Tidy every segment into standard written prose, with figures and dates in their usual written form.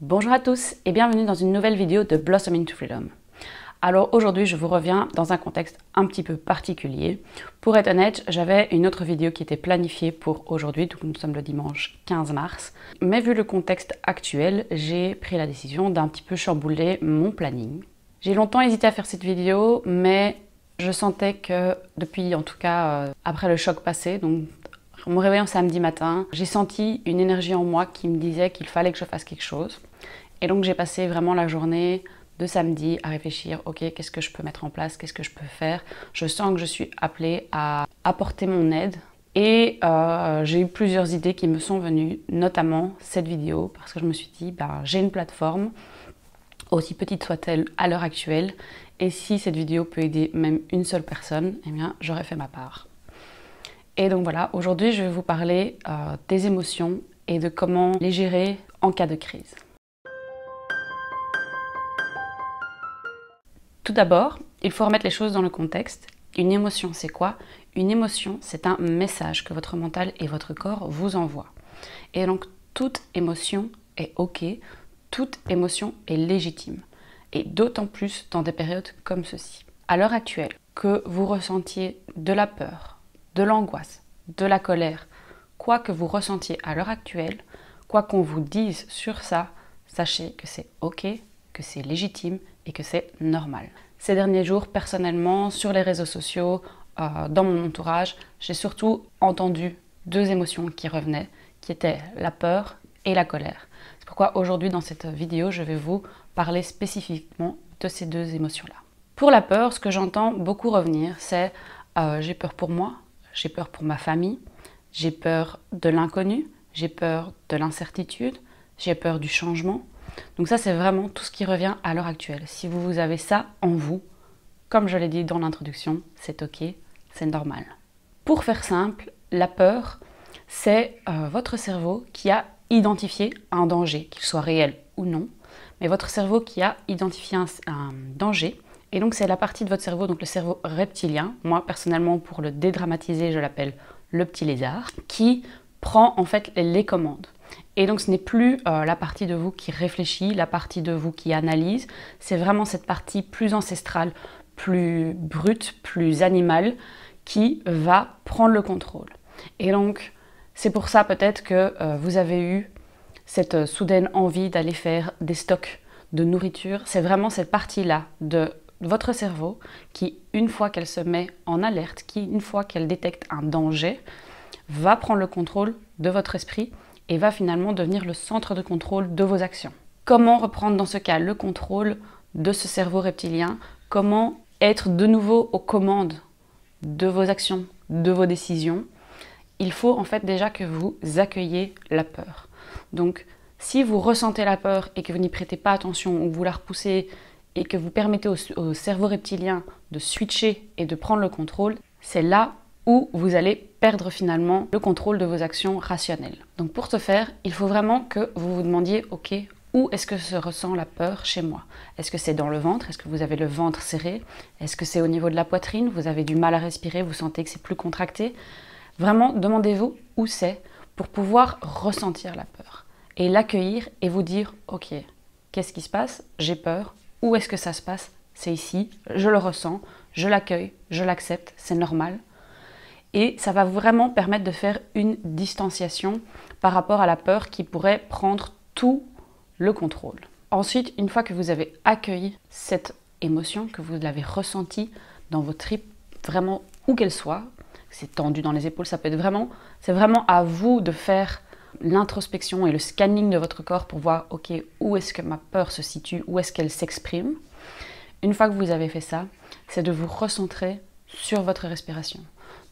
Bonjour à tous et bienvenue dans une nouvelle vidéo de Blossom into Freedom. Alors aujourd'hui je vous reviens dans un contexte un petit peu particulier. Pour être honnête, j'avais une autre vidéo qui était planifiée pour aujourd'hui, donc nous sommes le dimanche 15 mars. Mais vu le contexte actuel, j'ai pris la décision d'un petit peu chambouler mon planning. J'ai longtemps hésité à faire cette vidéo, mais je sentais que depuis en tout cas après le choc passé, donc en me réveillant samedi matin, j'ai senti une énergie en moi qui me disait qu'il fallait que je fasse quelque chose. Et donc j'ai passé vraiment la journée de samedi à réfléchir, ok, qu'est-ce que je peux mettre en place, qu'est-ce que je peux faire. Je sens que je suis appelée à apporter mon aide. Et j'ai eu plusieurs idées qui me sont venues, notamment cette vidéo, parce que je me suis dit, j'ai une plateforme, aussi petite soit-elle à l'heure actuelle, et si cette vidéo peut aider même une seule personne, eh bien j'aurais fait ma part. Et donc voilà, aujourd'hui je vais vous parler des émotions et de comment les gérer en cas de crise. Tout d'abord, il faut remettre les choses dans le contexte. Une émotion, c'est quoi? Une émotion, c'est un message que votre mental et votre corps vous envoient. Et donc toute émotion est ok, toute émotion est légitime. Et d'autant plus dans des périodes comme ceci. À l'heure actuelle, que vous ressentiez de la peur, de l'angoisse, de la colère, quoi que vous ressentiez à l'heure actuelle, quoi qu'on vous dise sur ça, sachez que c'est ok, que c'est légitime et que c'est normal. Ces derniers jours, personnellement, sur les réseaux sociaux, dans mon entourage, j'ai surtout entendu deux émotions qui revenaient, qui étaient la peur et la colère. C'est pourquoi aujourd'hui, dans cette vidéo, je vais vous parler spécifiquement de ces deux émotions-là. Pour la peur, ce que j'entends beaucoup revenir, c'est j'ai peur pour moi, j'ai peur pour ma famille, j'ai peur de l'inconnu, j'ai peur de l'incertitude, j'ai peur du changement. Donc ça, c'est vraiment tout ce qui revient à l'heure actuelle. Si vous avez ça en vous, comme je l'ai dit dans l'introduction, c'est ok, c'est normal. Pour faire simple, la peur, c'est votre cerveau qui a identifié un danger, qu'il soit réel ou non, mais votre cerveau qui a identifié un danger. Et donc c'est la partie de votre cerveau, donc le cerveau reptilien, moi personnellement pour le dédramatiser je l'appelle le petit lézard, qui prend en fait les commandes. Et donc ce n'est plus la partie de vous qui réfléchit, la partie de vous qui analyse, c'est vraiment cette partie plus ancestrale, plus brute, plus animale, qui va prendre le contrôle. Et donc c'est pour ça peut-être que vous avez eu cette soudaine envie d'aller faire des stocks de nourriture. C'est vraiment cette partie-là de votre cerveau qui, une fois qu'elle se met en alerte, qui, une fois qu'elle détecte un danger, va prendre le contrôle de votre esprit et va finalement devenir le centre de contrôle de vos actions. Comment reprendre dans ce cas le contrôle de ce cerveau reptilien? Comment être de nouveau aux commandes de vos actions, de vos décisions? Il faut en fait déjà que vous accueilliez la peur. Donc, si vous ressentez la peur et que vous n'y prêtez pas attention ou que vous la repoussez et que vous permettez au cerveau reptilien de switcher et de prendre le contrôle, c'est là où vous allez perdre finalement le contrôle de vos actions rationnelles. Donc pour ce faire, il faut vraiment que vous vous demandiez, ok, où est-ce que se ressent la peur chez moi? Est-ce que c'est dans le ventre? Est-ce que vous avez le ventre serré? Est-ce que c'est au niveau de la poitrine? Vous avez du mal à respirer? Vous sentez que c'est plus contracté? Vraiment, demandez-vous où c'est pour pouvoir ressentir la peur et l'accueillir et vous dire, ok, qu'est-ce qui se passe? J'ai peur. Où est-ce que ça se passe? C'est ici, je le ressens, je l'accueille, je l'accepte, c'est normal. Et ça va vraiment permettre de faire une distanciation par rapport à la peur qui pourrait prendre tout le contrôle. Ensuite, une fois que vous avez accueilli cette émotion, que vous l'avez ressentie dans vos tripes, vraiment où qu'elle soit, c'est tendu dans les épaules, ça peut être vraiment, c'est vraiment à vous de faire l'introspection et le scanning de votre corps pour voir, ok, où est-ce que ma peur se situe, où est-ce qu'elle s'exprime. Une fois que vous avez fait ça, c'est de vous recentrer sur votre respiration.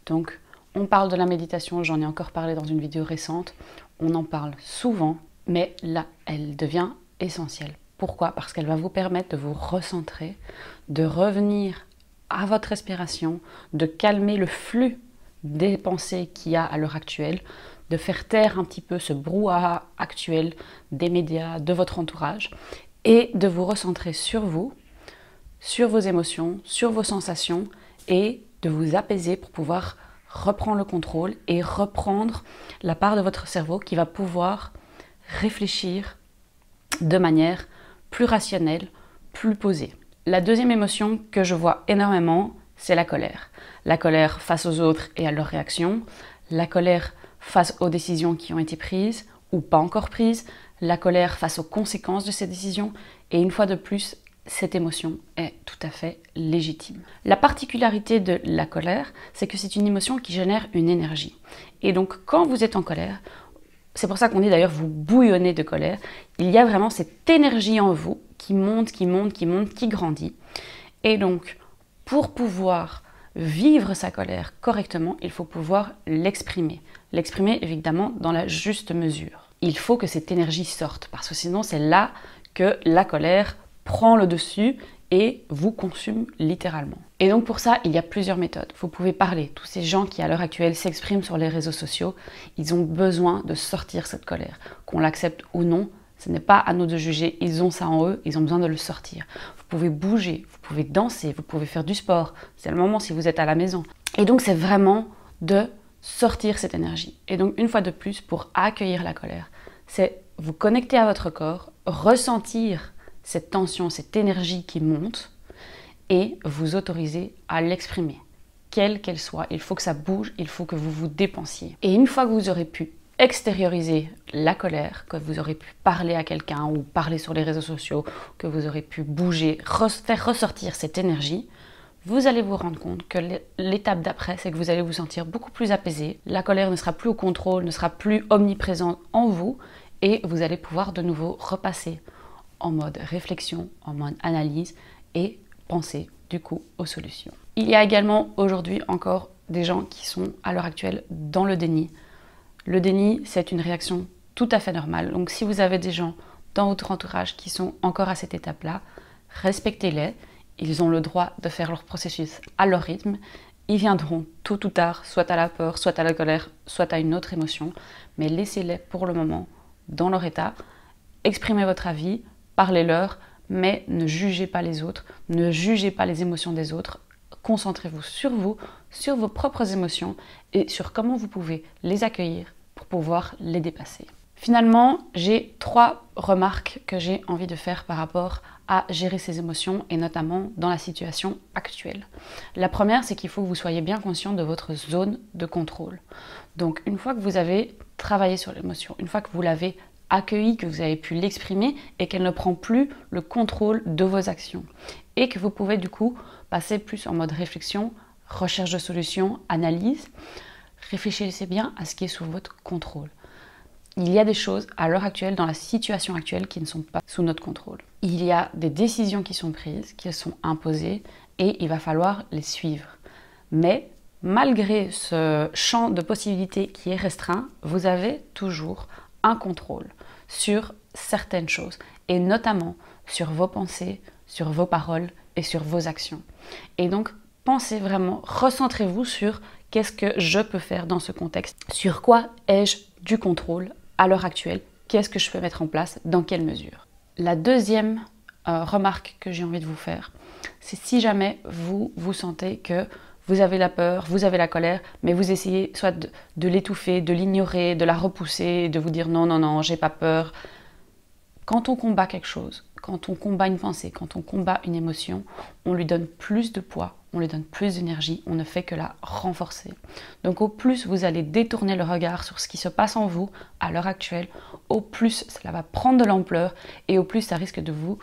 Donc, on parle de la méditation, j'en ai encore parlé dans une vidéo récente, on en parle souvent, mais là, elle devient essentielle. Pourquoi? Parce qu'elle va vous permettre de vous recentrer, de revenir à votre respiration, de calmer le flux des pensées qu'il y a à l'heure actuelle, de faire taire un petit peu ce brouhaha actuel des médias, de votre entourage, et de vous recentrer sur vous, sur vos émotions, sur vos sensations, et de vous apaiser pour pouvoir reprendre le contrôle et reprendre la part de votre cerveau qui va pouvoir réfléchir de manière plus rationnelle, plus posée. La deuxième émotion que je vois énormément, c'est la colère. La colère face aux autres et à leurs réactions, la colère face aux décisions qui ont été prises ou pas encore prises, la colère face aux conséquences de ces décisions, et une fois de plus, cette émotion est tout à fait légitime. La particularité de la colère, c'est que c'est une émotion qui génère une énergie. Et donc, quand vous êtes en colère, c'est pour ça qu'on dit d'ailleurs vous bouillonnez de colère, il y a vraiment cette énergie en vous qui monte, qui monte, qui monte, qui grandit. Et donc, pour pouvoir vivre sa colère correctement, il faut pouvoir l'exprimer. L'exprimer évidemment dans la juste mesure. Il faut que cette énergie sorte, parce que sinon c'est là que la colère prend le dessus et vous consume littéralement. Et donc pour ça, il y a plusieurs méthodes. Vous pouvez parler. Tous ces gens qui à l'heure actuelle s'expriment sur les réseaux sociaux, ils ont besoin de sortir cette colère. Qu'on l'accepte ou non, ce n'est pas à nous de juger. Ils ont ça en eux, ils ont besoin de le sortir. Vous pouvez bouger, vous pouvez danser, vous pouvez faire du sport. C'est le moment si vous êtes à la maison. Et donc c'est vraiment de sortir cette énergie. Et donc une fois de plus, pour accueillir la colère, c'est vous connecter à votre corps, ressentir cette tension, cette énergie qui monte et vous autoriser à l'exprimer, quelle qu'elle soit. Il faut que ça bouge, il faut que vous vous dépensiez. Et une fois que vous aurez pu extérioriser la colère, que vous aurez pu parler à quelqu'un ou parler sur les réseaux sociaux, que vous aurez pu bouger, faire ressortir cette énergie, vous allez vous rendre compte que l'étape d'après, c'est que vous allez vous sentir beaucoup plus apaisé. La colère ne sera plus au contrôle, ne sera plus omniprésente en vous et vous allez pouvoir de nouveau repasser en mode réflexion, en mode analyse et penser du coup aux solutions. Il y a également aujourd'hui encore des gens qui sont à l'heure actuelle dans le déni. Le déni, c'est une réaction tout à fait normale. Donc si vous avez des gens dans votre entourage qui sont encore à cette étape-là, respectez-les. Ils ont le droit de faire leur processus à leur rythme. Ils viendront tôt ou tard, soit à la peur, soit à la colère, soit à une autre émotion. Mais laissez-les pour le moment dans leur état. Exprimez votre avis, parlez-leur, mais ne jugez pas les autres, ne jugez pas les émotions des autres. Concentrez-vous, sur vos propres émotions et sur comment vous pouvez les accueillir pour pouvoir les dépasser. Finalement, j'ai 3 remarques que j'ai envie de faire par rapport à gérer ces émotions et notamment dans la situation actuelle. La première, c'est qu'il faut que vous soyez bien conscient de votre zone de contrôle. Donc une fois que vous avez travaillé sur l'émotion, une fois que vous l'avez accueillie, que vous avez pu l'exprimer et qu'elle ne prend plus le contrôle de vos actions et que vous pouvez du coup passer plus en mode réflexion, recherche de solutions, analyse, réfléchissez bien à ce qui est sous votre contrôle. Il y a des choses à l'heure actuelle, dans la situation actuelle, qui ne sont pas sous notre contrôle. Il y a des décisions qui sont prises, qui sont imposées, et il va falloir les suivre. Mais malgré ce champ de possibilités qui est restreint, vous avez toujours un contrôle sur certaines choses, et notamment sur vos pensées, sur vos paroles et sur vos actions. Et donc, pensez vraiment, recentrez-vous sur qu'est-ce que je peux faire dans ce contexte, sur quoi ai-je du contrôle à l'heure actuelle, qu'est-ce que je peux mettre en place, dans quelle mesure. La deuxième remarque que j'ai envie de vous faire, c'est si jamais vous sentez que vous avez la peur, vous avez la colère, mais vous essayez soit de l'étouffer, de l'ignorer, de la repousser, de vous dire non, non, non, j'ai pas peur. Quand on combat quelque chose, quand on combat une pensée, quand on combat une émotion, on lui donne plus de poids, on lui donne plus d'énergie, on ne fait que la renforcer. Donc au plus vous allez détourner le regard sur ce qui se passe en vous à l'heure actuelle, au plus cela va prendre de l'ampleur et au plus ça risque de vous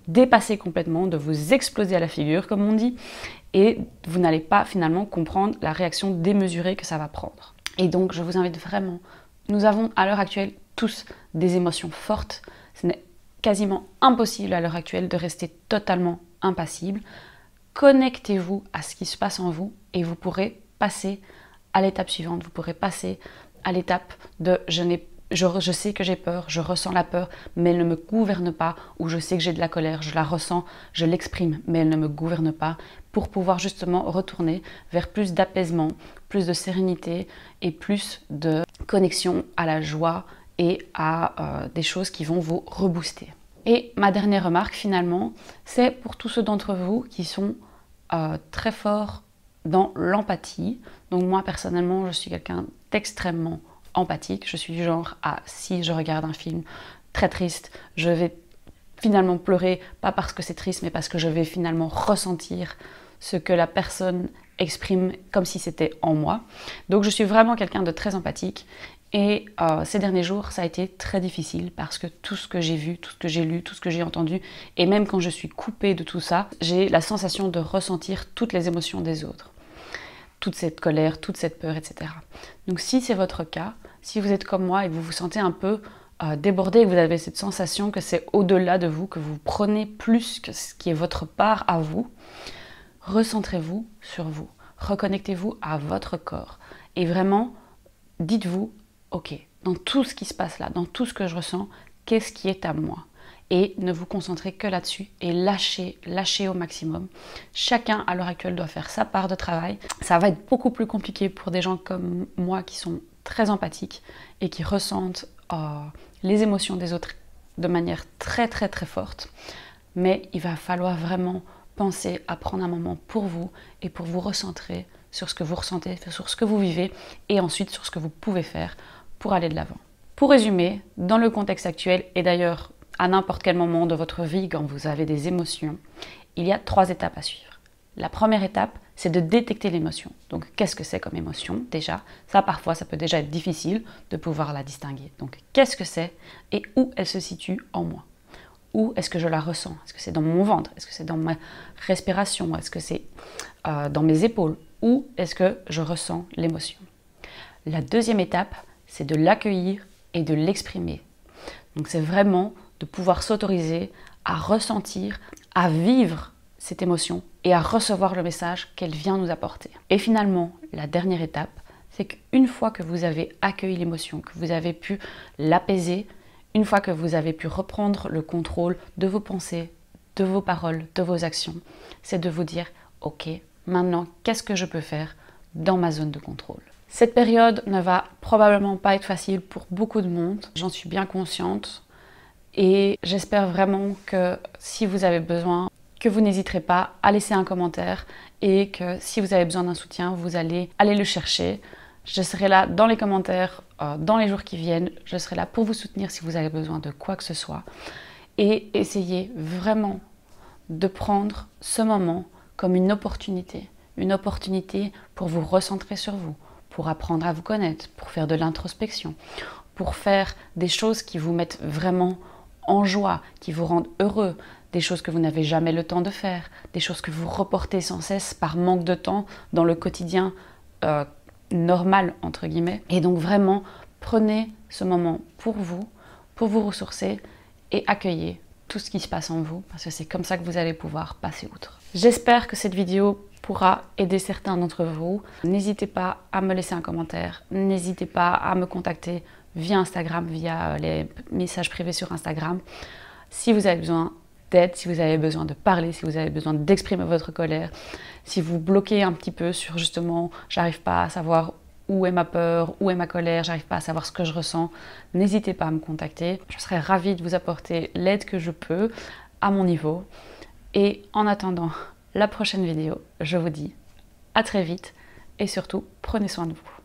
dépasser complètement, de vous exploser à la figure comme on dit, et vous n'allez pas finalement comprendre la réaction démesurée que ça va prendre. Et donc je vous invite vraiment, nous avons à l'heure actuelle tous des émotions fortes, ce n'est quasiment impossible à l'heure actuelle de rester totalement impassible. Connectez-vous à ce qui se passe en vous et vous pourrez passer à l'étape suivante, vous pourrez passer à l'étape de je sais que j'ai peur, je ressens la peur, mais elle ne me gouverne pas, ou je sais que j'ai de la colère, je la ressens, je l'exprime, mais elle ne me gouverne pas, pour pouvoir justement retourner vers plus d'apaisement, plus de sérénité et plus de connexion à la joie et à des choses qui vont vous rebooster. Et ma dernière remarque finalement, c'est pour tous ceux d'entre vous qui sont très forts dans l'empathie. Donc moi personnellement, je suis quelqu'un d'extrêmement empathique. Je suis du genre à, si je regarde un film très triste, je vais finalement pleurer, pas parce que c'est triste, mais parce que je vais finalement ressentir ce que la personne exprime comme si c'était en moi. Donc je suis vraiment quelqu'un de très empathique et ces derniers jours ça a été très difficile parce que tout ce que j'ai vu, tout ce que j'ai lu, tout ce que j'ai entendu, et même quand je suis coupée de tout ça, j'ai la sensation de ressentir toutes les émotions des autres. Toute cette colère, toute cette peur, etc. Donc si c'est votre cas, si vous êtes comme moi et vous vous sentez un peu débordé et que vous avez cette sensation que c'est au-delà de vous, que vous prenez plus que ce qui est votre part à vous, recentrez-vous sur vous, reconnectez-vous à votre corps et vraiment dites-vous, ok, dans tout ce qui se passe là, dans tout ce que je ressens, qu'est-ce qui est à moi? Et ne vous concentrez que là-dessus et lâchez au maximum. Chacun à l'heure actuelle doit faire sa part de travail. Ça va être beaucoup plus compliqué pour des gens comme moi qui sont très empathiques et qui ressentent les émotions des autres de manière très très très forte. Mais il va falloir vraiment penser à prendre un moment pour vous et pour vous recentrer sur ce que vous ressentez, sur ce que vous vivez et ensuite sur ce que vous pouvez faire pour aller de l'avant. Pour résumer, dans le contexte actuel et d'ailleurs à n'importe quel moment de votre vie quand vous avez des émotions, il y a 3 étapes à suivre. La première étape, c'est de détecter l'émotion. Donc qu'est-ce que c'est comme émotion déjà? Ça parfois ça peut déjà être difficile de pouvoir la distinguer. Donc qu'est-ce que c'est et où elle se situe en moi? Où est-ce que je la ressens? Est-ce que c'est dans mon ventre? Est-ce que c'est dans ma respiration? Est-ce que c'est dans mes épaules? Où est-ce que je ressens l'émotion? La deuxième étape, c'est de l'accueillir et de l'exprimer. Donc c'est vraiment de pouvoir s'autoriser à ressentir, à vivre cette émotion et à recevoir le message qu'elle vient nous apporter. Et finalement, la dernière étape, c'est qu'une fois que vous avez accueilli l'émotion, que vous avez pu l'apaiser, une fois que vous avez pu reprendre le contrôle de vos pensées, de vos paroles, de vos actions, c'est de vous dire « Ok, maintenant, qu'est-ce que je peux faire dans ma zone de contrôle ?» Cette période ne va probablement pas être facile pour beaucoup de monde, j'en suis bien consciente. Et j'espère vraiment que si vous avez besoin, que vous n'hésiterez pas à laisser un commentaire et que si vous avez besoin d'un soutien, vous allez aller le chercher. Je serai là dans les commentaires, dans les jours qui viennent. Je serai là pour vous soutenir si vous avez besoin de quoi que ce soit. Et essayez vraiment de prendre ce moment comme une opportunité pour vous recentrer sur vous, pour apprendre à vous connaître, pour faire de l'introspection, pour faire des choses qui vous mettent vraiment en joie, qui vous rendent heureux, des choses que vous n'avez jamais le temps de faire, des choses que vous reportez sans cesse par manque de temps dans le quotidien normal, entre guillemets. Et donc vraiment, prenez ce moment pour vous ressourcer et accueillez tout ce qui se passe en vous, parce que c'est comme ça que vous allez pouvoir passer outre. J'espère que cette vidéo pourra aider certains d'entre vous. N'hésitez pas à me laisser un commentaire, n'hésitez pas à me contacter via Instagram, via les messages privés sur Instagram. Si vous avez besoin d'aide, si vous avez besoin de parler, si vous avez besoin d'exprimer votre colère, si vous bloquez un petit peu sur justement « j'arrive pas à savoir où est ma peur, où est ma colère, j'arrive pas à savoir ce que je ressens », n'hésitez pas à me contacter. Je serai ravie de vous apporter l'aide que je peux à mon niveau. Et en attendant la prochaine vidéo, je vous dis à très vite et surtout prenez soin de vous.